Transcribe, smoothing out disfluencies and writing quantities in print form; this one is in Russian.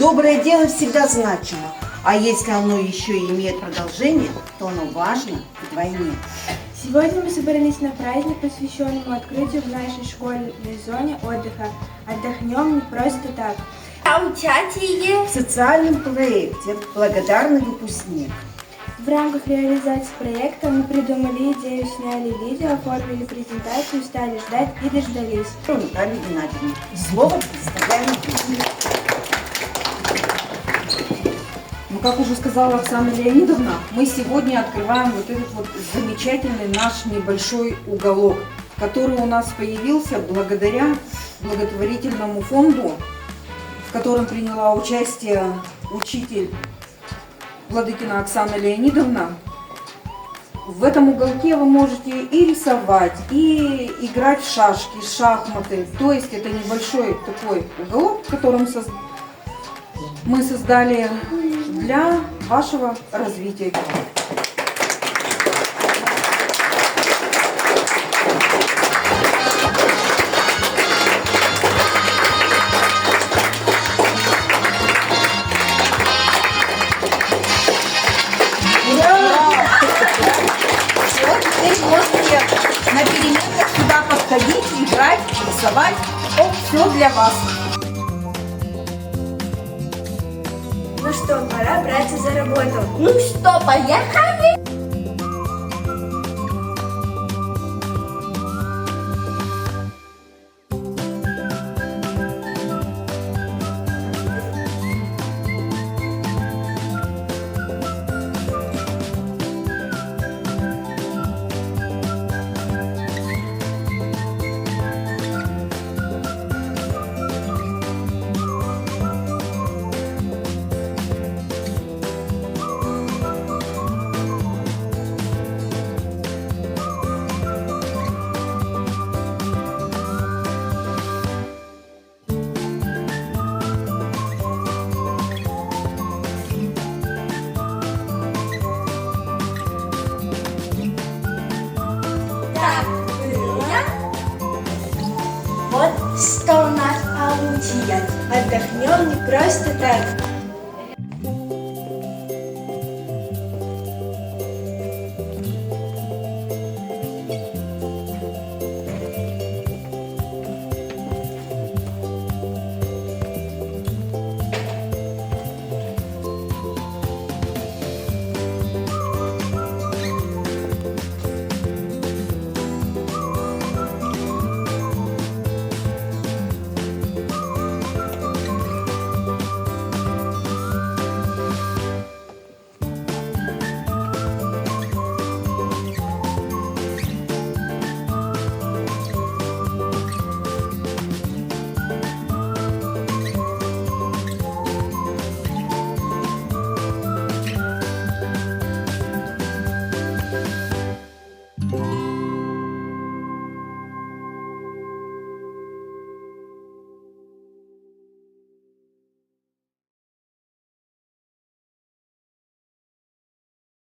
Доброе дело всегда значимо, а если оно еще и имеет продолжение, то оно важно вдвойне. Сегодня мы собрались на праздник, посвященному открытию в нашей школьной зоне отдыха. Отдохнем не просто так. А участие В социальном проекте «Благодарный выпускник». В рамках реализации проекта мы придумали идею, сняли видео, оформили презентацию, стали ждать и дождались. Наталья Геннадьевна, слово предоставляем вам. Ну, как уже сказала Оксана Леонидовна, мы сегодня открываем вот этот вот замечательный наш небольшой уголок, который у нас появился благодаря благотворительному фонду, в котором приняла участие учитель Владыкина Оксана Леонидовна. В этом уголке вы можете и рисовать, и играть в шашки, шахматы. То есть это небольшой такой уголок, в котором мы создали для вашего развития. Теперь можете на переменах сюда подходить, играть, рисовать. Все для вас. Ну что, пора браться за работу. Ну что, поехали? Так, Вот что у нас получилось. Отдохнем не просто так.